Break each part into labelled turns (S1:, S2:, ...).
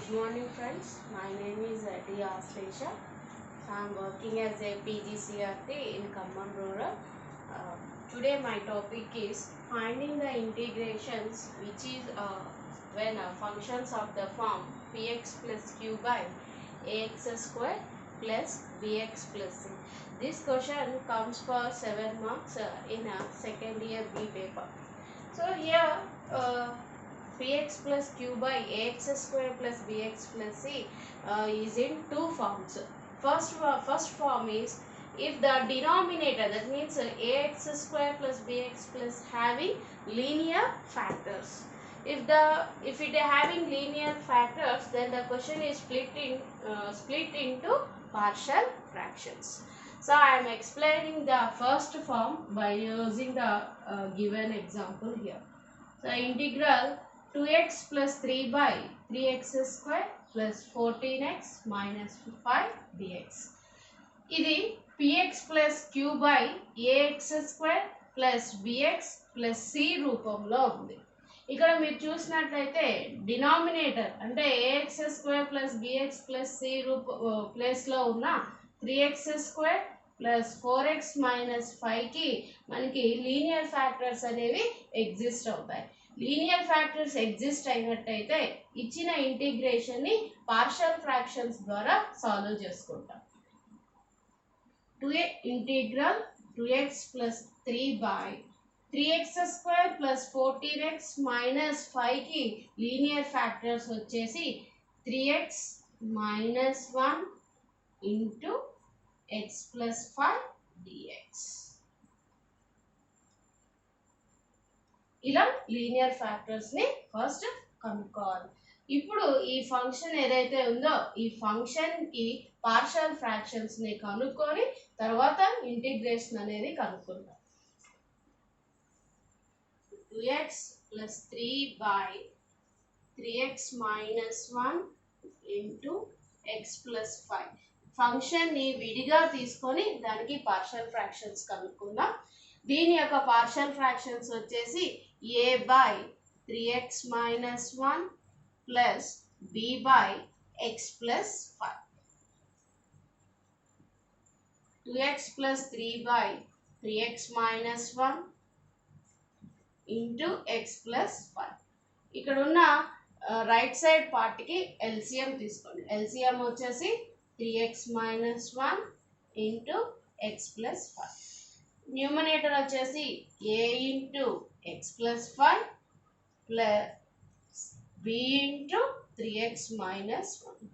S1: Good morning friends, my name is D. Aslesha. I am working as a PGCRT in Khammam Rural. Today my topic is finding the integrations, which is when functions of the form px plus q by ax square plus bx plus c. This question comes for 7 marks in a second year B paper. So here px plus q by ax square plus bx plus c is in two forms. First form is if the denominator, that means ax square plus bx plus having linear factors. If it having linear factors, then the question is split into partial fractions. So I am explaining the first form by using the given example here. So integral 2x plus 3 by 3x square plus 14x minus 5 dx. ఇది px plus q by ax square plus bx plus c రూపంలో ఉంది. ఇక్కడ మీరు చూసినట్లయితే denominator అంటే ax square plus bx plus c ప్లేస్లో ఉన్న 3x square plus 4x minus 5 కి మనకి లీనియర్ ఫ్యాక్టర్స్ అనేవి ఎగ్జిస్ట్ అవుతాయి. లీనియర్ ఫ్యాక్టర్స్ ఎగ్జిస్ట్ అయినట్టయితే ఇచ్చిన ఇంటిగ్రేషన్ ని పార్షియల్ ఫ్రాక్షన్స్ ద్వారా సాల్వ్ చేసుకుంటాం. 2a integral 2x plus 3 by 3x square plus 14x minus 5 కి లీనియర్ ఫ్యాక్టర్స్ వచ్చేసి 3x minus 1 into x plus 5 dx. ఇలా లీనియర్ ఫ్యాక్టర్స్ ని ఫస్ట్ కనుక్కోవాలి. ఇప్పుడు ఈ ఫంక్షన్ ఏదైతే ఉందో ఈ ఫంక్షన్ కి పార్షియల్ ఫ్రాక్షన్స్ ని కనుక్కొని తర్వాత ఇంటిగ్రేషన్ అనేది కనుక్కుంటాం. 2x plus 3 by 3x minus 1 into x plus 5. Function ని విడిగా తీసుకొని దానికి పార్షియల్ ఫ్రాక్షన్స్ కనుక్కుందాం. దీని యొక్క పార్షియల్ ఫ్రాక్షన్స్ వచ్చేసి a by 3x minus 1 plus b by x plus 5. 2x plus 3 by 3x minus 1 into x plus 5. ఇక్కడ ఉన్న రైట్ సైడ్ పార్ట్ కి ఎల్సిఎం తీసుకోండి. ఎల్సిఎం వచ్చేసి 3x minus 1 into x plus 5. Numerator వచ్చేసి a into x plus 5 plus b into 3x minus 1.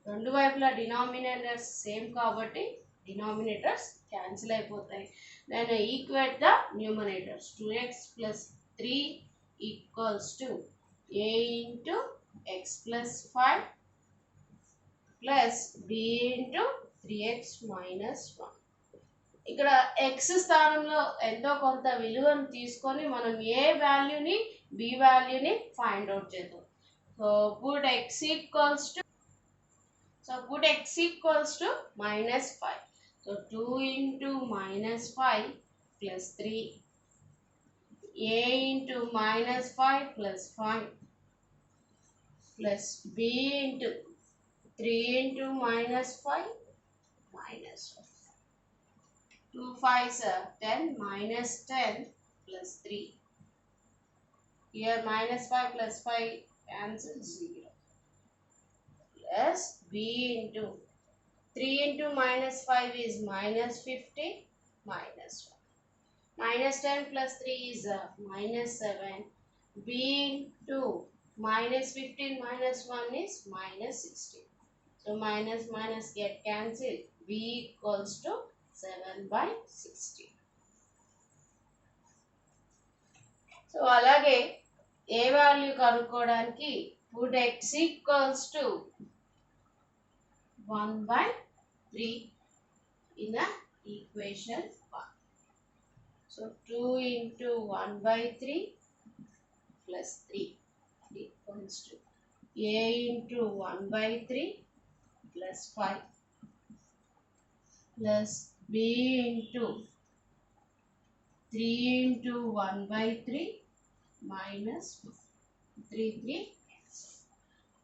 S1: రెండు వైపులా denominators same కాబట్టి denominators cancel అయిపోతాయి. Then equate the numerators. 2x plus 3 equals to a into x plus 5 plus b into 3x minus 1. ఇక్కడ x స్థానంలో ఎంతో కొంత విలువను తీసుకొని మనం ఏ వాల్యూని b వాల్యూని ఫైండ్ అవుట్ చేద్దాం. So put x equals to minus 5. So 2 into minus 5 plus 3, a into minus 5 plus 5 plus b into 3 into minus 5 minus 1. 2 5s are 10 minus 10 plus 3. Here minus 5 plus 5 cancel 0. Plus b into 3 into minus 5 is minus 50 minus 1. Minus 10 plus 3 is minus 7. b into minus 15 minus 1 is minus 16. So minus minus get cancelled. b equals to 7 by 16. So అలాగే ఏ value కనుక్కోవడానికి put x equals to 1 by 3 in the equation 1. So 2 into 1 by 3 plus 3 equals to a into 1 by 3 plus 5 plus b into 3 into 1 by 3 minus 3 3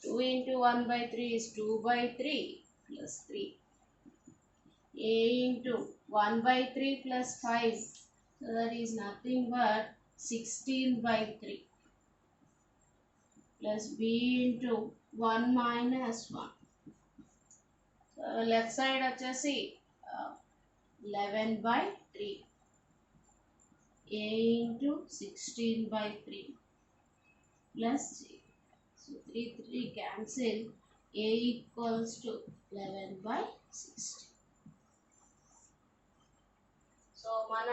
S1: 2 into 1 by 3 is 2 by 3 plus 3. A into 1 by 3 plus 5. So that is nothing but 16 by 3. Plus B into 1 minus 1. So left side వచ్చేసి 11 by 3. A into 16 by 3 plus 3. So 3 cancel. A equals to 11 by 16. So మన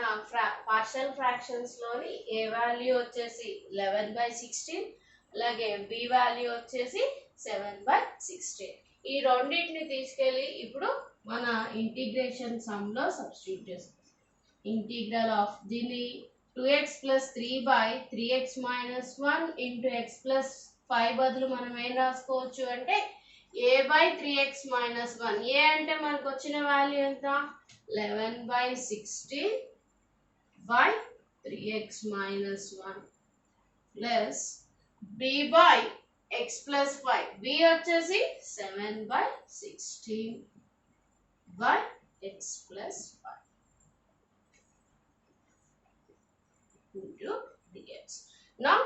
S1: partial fractions లోని A value వచ్చేసి 11 by 16, అలాగే B value వచ్చేసి 7 by 16. ఈ రెండింటిని తీసుకెళ్ళి ఇప్పుడు మన ఇంటిగ్రేషన్ సమ్ లో సబ్స్టిట్యూట్ చేస్తాం. ఇంటిగ్రల్ ఆఫ్ దీన్ని 2x plus 3 by 3x minus 1 into x plus 5 బదులు మనం ఏం రాసుకోవచ్చు అంటే a by 3x minus 1. a అంటే మనకు వచ్చిన వాల్యూ ఎంత 11 by 16 by 3x minus 1 plus b by x plus 5. b వచ్చేసి 7 by 16 by x plus 5 into dx. Now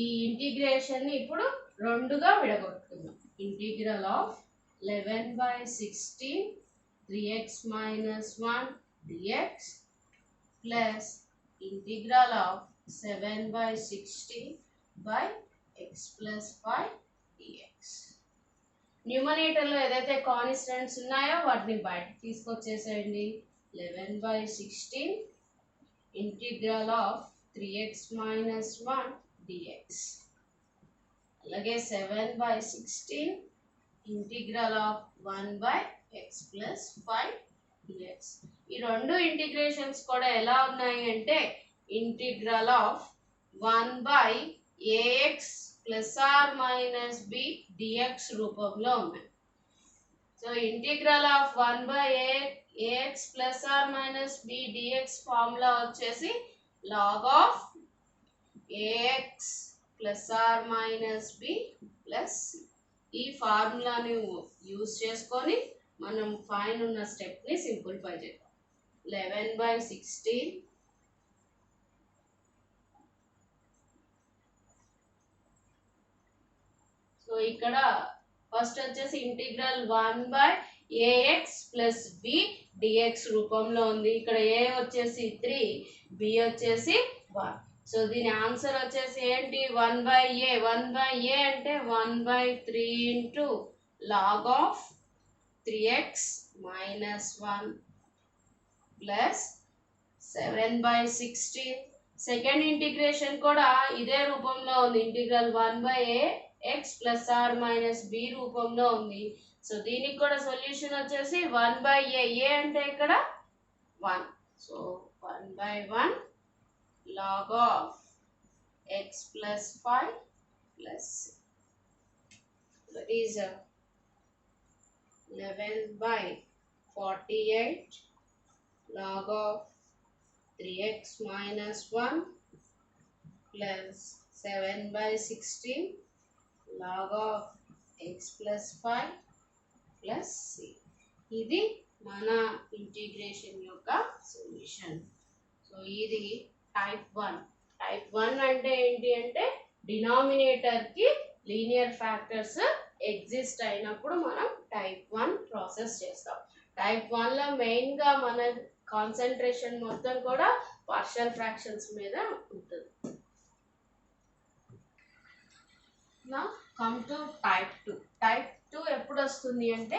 S1: ఈ ఇంటిగ్రేషన్ ని ఇప్పుడు రెండుగా విడగొట్టుకుందాం. Integral of 11 by 16 3x minus 1 dx plus integral of 7 by 16 by x plus 5 dx. Numerator లో ఏదైతే constants ఉన్నాయో వాటిని బయటకు తీసుకొచ్చేసేయండి. 11 by 16 integral of 3x minus 1 dx. అలాగే 7 by 16 integral of 1 by x plus 5 dx. ఈ రెండు ఇంటిగ్రేషన్స్ కూడా ఎలా ఉన్నాయి అంటే integral of 1 by ax plus or minus b dx రూపంలో ఉన్నాయి. So integral of 1 by ax plus or minus b dx formula వచ్చేసి log of ax plus or minus b plus c. ఈ ఫార్ములాని యూజ్ చేసుకొని మనం పైన ఉన్న స్టెప్ ని simplify చేద్దాం. 11 by 16 సో ఇక్కడ ఫస్ట్ వచ్చేసి integral 1 by ax plus b dx రూపంలో ఉంది. ఇక్కడ a వచ్చేసి 3, b వచ్చేసి 1. సో దీని ఆన్సర్ వచ్చేసి ఏంటి 1 by a. 1 by a అంటే 1 by 3 into log of 3x minus 1 plus 7 by 16. Second integration కూడా ఇదే రూపంలో ఉంది. Integral 1 by a x plus or minus b రూపంలో ఉంది. సో దీనికి కూడా సొల్యూషన్ వచ్చేసి 1 by a. a అంటే ఇక్కడ 1. So 1 by 1 log of x plus 5 plus that is 11 by 48 log of 3x minus 1 plus 7 by 16 log of x plus 5 plus c. ఇది మన integration యొక్క సొల్యూషన్. సో ఇది టైప్ 1. టైప్ 1 అంటే ఏంటి అంటే డినామినేటర్ కి లీనియర్ ఫ్యాక్టర్స్ ఎగ్జిస్ట్ అయినప్పుడు మనం టైప్ 1 ప్రాసెస్ చేస్తాం. టైప్ 1 లో మెయిన్ గా మన కాన్సన్ట్రేషన్ మొత్తం కూడా పార్షియల్ ఫ్రాక్షన్స్ మీద ఉంటుంది. నా కమ్ టు టైప్ 2. టైప్ 2 ఎప్పుడు వస్తుంది అంటే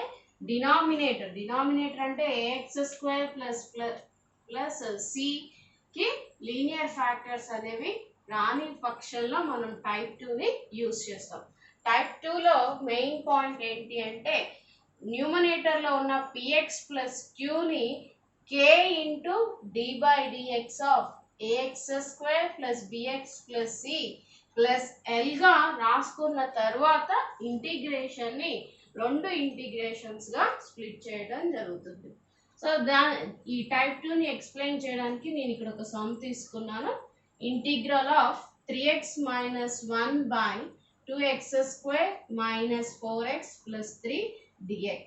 S1: డినామినేటర్ అంటే ax² ప్లస్ c కి లీనియర్ ఫ్యాక్టర్స్ అనేవి రాని పక్షంలో మనం టైప్ 2 ని యూజ్ చేస్తాం. టైప్ 2 లో మెయిన్ పాయింట్ ఏంటి అంటే న్యూమరేటర్ లో ఉన్న px ప్లస్ q ని k into d by dx of ax² plus bx plus c plus l గా రాసుకున్న తర్వాత ఇంటిగ్రేషన్ ని రెండు ఇంటిగ్రేషన్స్ గా స్ప్లిట్ చేయడం జరుగుతుంది. సో ఈ టైప్ 2 ని ఎక్స్ప్లెయిన్ చేయడానికి నేను ఇక్కడ ఒక సమ్ తీసుకున్నాను. Integral of 3x minus 1 by 2x square minus 4x plus 3 dx.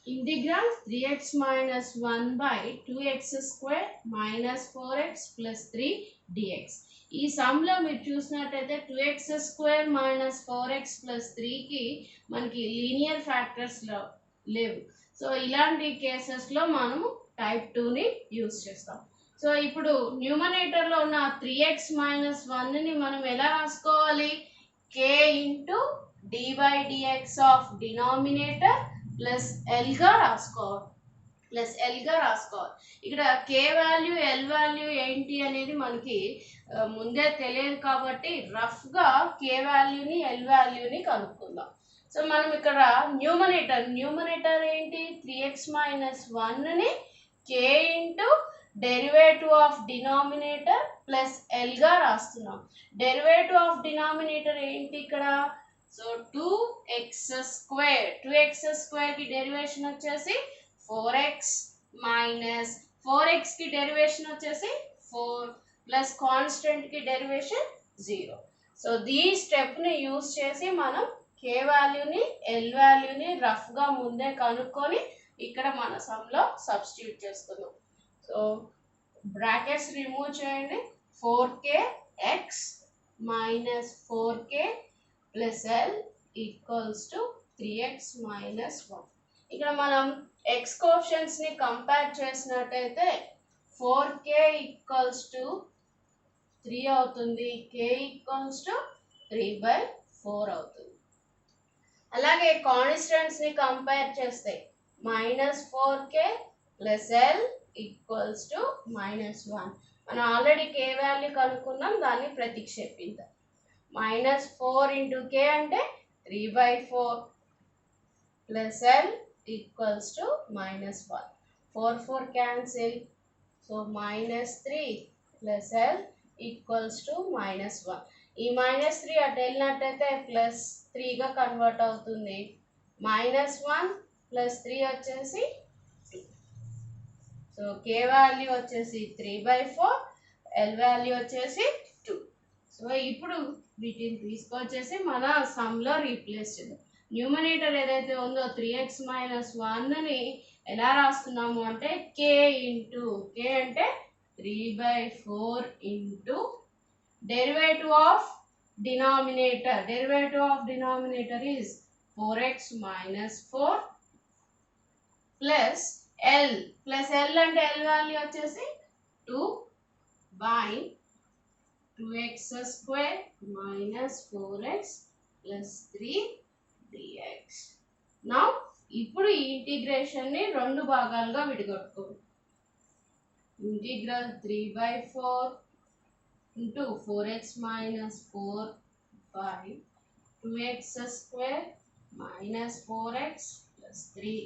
S1: Integral 3x minus 1 by 2x square minus 4x plus 3 dx. ఈ సమ్లో మీరు చూసినట్టయితే 2x square minus 4x plus 3కి మనకి లీనియర్ ఫ్యాక్టర్స్ లేవు. సో ఇలాంటి కేసెస్లో మనము టైప్ 2ని యూజ్ చేస్తాం. సో ఇప్పుడు న్యూమరేటర్లో ఉన్న 3x మైనస్ 1ని మనం ఎలా రాసుకోవాలి? k into dy dx of denominator plus ఎల్గా రాసుకోవాలి. ఇక్కడ k వాల్యూ ఎల్ వాల్యూ ఏంటి అనేది మనకి ముందే తెలియదు కాబట్టి రఫ్గా k వాల్యూని ఎల్ వాల్యూని కనుక్కుందాం. సో మనం ఇక్కడ న్యూమరేటర్ ఏంటి? 3x మైనస్ 1ని k into derivative of denominator plus ఎల్గా రాస్తున్నాం. డెరివేటివ్ ఆఫ్ డినామినేటర్ ఏంటి ఇక్కడ? సో 2x స్క్వేర్కి డెరివేషన్ వచ్చేసి 4x మైనస్ 4xకి డెరివేషన్ వచ్చేసి 4 ప్లస్ కాన్స్టెంట్కి డెరివేషన్ 0. సో ఈ స్టెప్ని యూజ్ చేసి మనం k వాల్యూని ఎల్ వాల్యూని రఫ్గా ముందే కనుక్కొని ఇక్కడ మన సమ్లో సబ్స్టిట్యూట్ చేసుకుందాం. సో బ్రాకెట్స్ రిమూవ్ చేయండి. 4kx minus 4k plus L equals to 3x minus 1. ఇక్కడ మనం x కోఎఫిషియెంట్స్ని కంపేర్ చేసినట్టయితే 4k ఈక్వల్స్ టు 3 అవుతుంది, k ఈక్వల్స్ టు 3/4 అవుతుంది. అలాగే కాన్స్టెంట్స్ని కంపేర్ చేస్తే minus 4k plus L equals to -1. మనం ఆల్రెడీ k వాల్యూ కనుక్కున్నాం, దాన్ని ప్రతిక్షేపిద్దాం. -4 ఇంటూ k అంటే 3/4 plus L equals to -1. 4 cancel. So -3 plus L equals to -1. ఈ -3 అటు వెళ్ళినట్టయితే +3గా కన్వర్ట్ అవుతుంది. -1 ప్లస్ 3 వచ్చేసి 2. సో k వాల్యూ వచ్చేసి 3/4, ఎల్ వాల్యూ వచ్చేసి 2. సో ఇప్పుడు వీటిని తీసుకొచ్చేసి మన సమ్లో రీప్లేస్ చేద్దాం. న్యూమరేటర్ ఏదైతే ఉందో 3x మైనస్ 1ని ఎలా రాస్తున్నాము అంటే k అంటే 3/4 into derivative of denominator is 4x minus 4 plus L అంటే ఎల్ వాల్యూ వచ్చేసి 2/2x square minus 4x plus 3 dx. నా ఇప్పుడు ఈ ఇంటిగ్రేషన్ని రెండు భాగాలుగా విడగొట్టుకోండి. Integral 3/4 into 4x minus 4 by 2x square minus 4x plus 3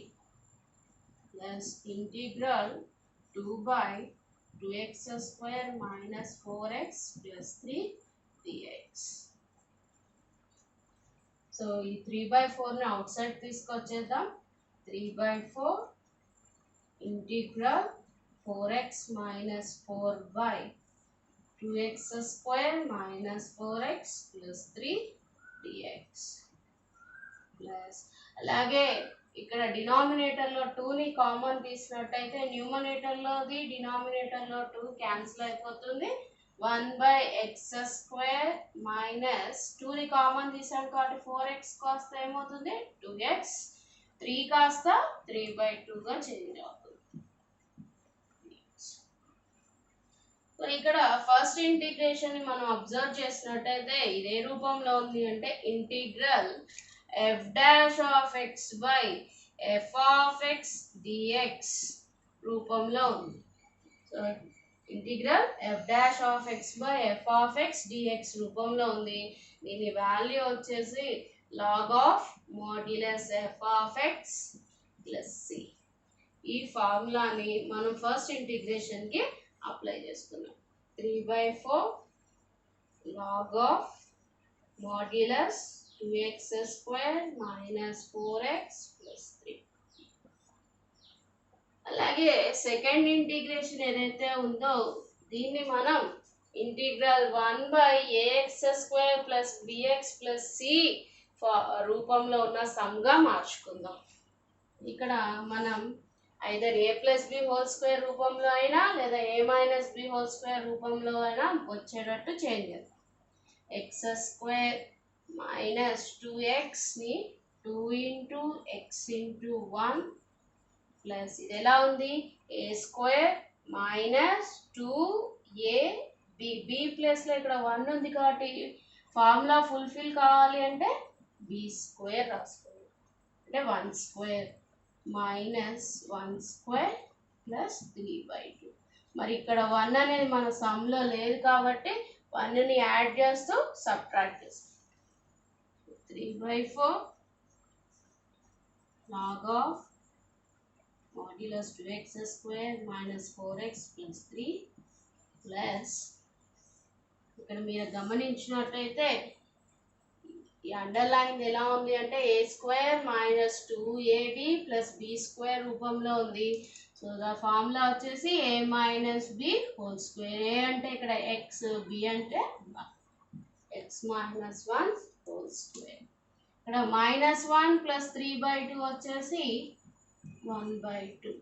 S1: plus integral 2/2x square minus 4x plus 3 dx. So ఈ 3/4ని అవుట్ సైడ్ తీసుకొచ్చేద్దాం. 3/4 integral 4x minus 4 by 2x square minus 4x plus 3 dx plus అలాగే ఇక్కడ డినామినేటర్లో 2ని common తీసినట్టయితే న్యూమరేటర్లోది డినామినేటర్లో 2 cancel అయిపోతుంది. 1/x square minus 2ని common తీసాం కాబట్టి 4x కాస్త ఏమవుతుంది 2x, 3 కాస్త 3/2గా చేంజ్ అవుతుంది. సో ఇక్కడ ఫస్ట్ ఇంటిగ్రేషన్ ని మనం అబ్జర్వ్ చేసినట్టయితే ఇదే రూపంలో ఉంది అంటే integral f'(x) by f(x) dx రూపంలో ఉంది. So integral f'(x) by f(x) dx రూపంలో ఉంది. దీని వాల్యూ వచ్చేసి log of modulus f(x) plus c. ఈ ఫార్ములాని మనం ఫస్ట్ ఇంటిగ్రేషన్కి అప్లై చేసుకున్నాం. 3/4 log of modulus 2x square minus 4x plus 3. అలాగే సెకండ్ ఇంటిగ్రేషన్ ఏదైతే ఉందో దీన్ని మనం integral 1/ax² plus bx plus c రూపంలో ఉన్న సమ్గా మార్చుకుందాం. ఇక్కడ మనం either a plus b whole square రూపంలో అయినా లేదా a minus b whole square రూపంలో అయినా వచ్చేటట్టు చేంజ్ చేద్దాం. x² మైనస్ 2xని 2 ఇంటూ x ఇంటూ 1 ప్లస్ ఇది ఎలా ఉంది a² మైనస్ 2ab ప్లస్లో ఇక్కడ 1 ఉంది కాబట్టి ఫార్ములా ఫుల్ఫిల్ కావాలి అంటే b² రాసుకోవాలి. అంటే 1² మైనస్ 1² ప్లస్ 3/2. మరి ఇక్కడ 1 అనేది మన సమ్లో లేదు కాబట్టి 1ని యాడ్ చేస్తూ సబ్ట్రాక్ట్ చేస్తాం. 3/4 log of modulus 2x² minus 4x plus 3 plus ఇక్కడ మీరు గమనించినట్టయితే ఈ అండర్లైన్ ఎలా ఉంది అంటే a² minus 2ab plus b² రూపంలో ఉంది. సో ద ఫార్ములా వచ్చేసి a minus b whole square. a అంటే ఇక్కడ x, b అంటే x మైనస్ 1 హోల్ స్క్వేర్. ఇక్కడ -1 ప్లస్ 3/2 వచ్చేసి 1/2.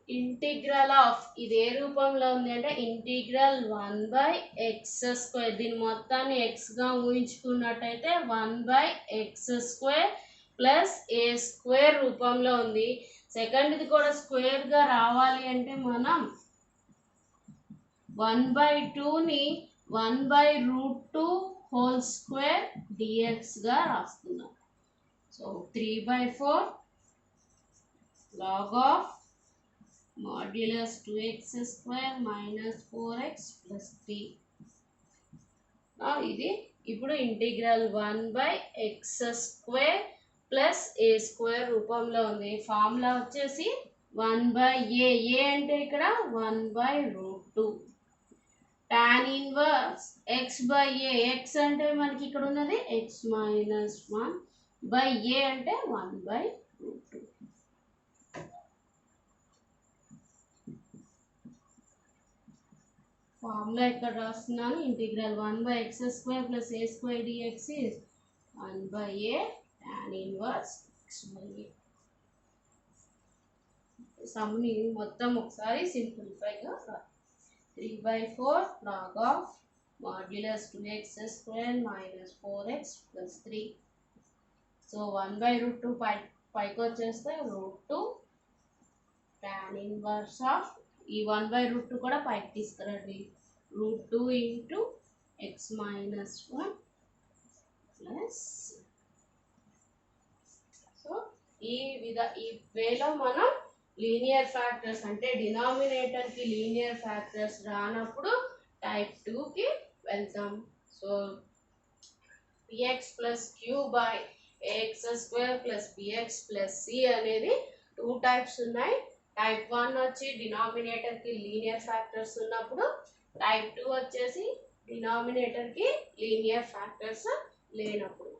S1: ఇంటిగ్రల్ ఆఫ్ ఇది ఏ రూపంలో ఉంది అంటే ఇంటిగ్రల్ 1/x². దీని మొత్తాన్ని xగా ఊహించుకున్నట్టయితే 1/x² ప్లస్ a² రూపంలో ఉంది. సెకండ్ది కూడా స్క్వేర్గా రావాలి అంటే మనం 1/2ని 1/√2 హోల్ స్క్వేర్ dxగా రాస్తున్నాం. So 3/4 log of modulus 2x² minus 4x plus 3. ఇది ఇప్పుడు ఇంటిగ్రల్ 1/x² ప్లస్ a² రూపంలో ఉంది. ఫార్ములా వచ్చేసి 1/a. a అంటే ఇక్కడ 1/√2 tan ఇన్వర్స్ x/a. x అంటే మనకి ఇక్కడ ఉన్నది x మైనస్ 1/a అంటే 1/√2. ఫార్ములా ఇక్కడ రాస్తున్నాను. Integral 1/x² plus a² dx is 1/a tan inverse x/a. సమ్ని మొత్తం ఒకసారి సింప్లిఫైగా 3/4 log of modulus 2x² minus 4x plus 3. So 1/√2 పైకి వచ్చేస్తే √2 tan ఇన్వర్స్ ఆఫ్ ఈ 1/√2 కూడా పైకి తీసుకురండి. √2 into x minus 1 plus. So ఈ వేలో మనం లీనియర్ ఫ్యాక్టర్స్ అంటే డినామినేటర్కి లీనియర్ ఫ్యాక్టర్స్ రానప్పుడు టైప్ 2కి వెళ్తాం. So px plus q by ax² plus bx plus c అనేది 2 టైప్స్ ఉన్నాయి. టైప్ 1 వచ్చి డినామినేటర్కి లీనియర్ ఫ్యాక్టర్స్ ఉన్నప్పుడు, టైప్ 2 వచ్చేసి డినామినేటర్కి లీనియర్ ఫ్యాక్టర్స్ లేనప్పుడు.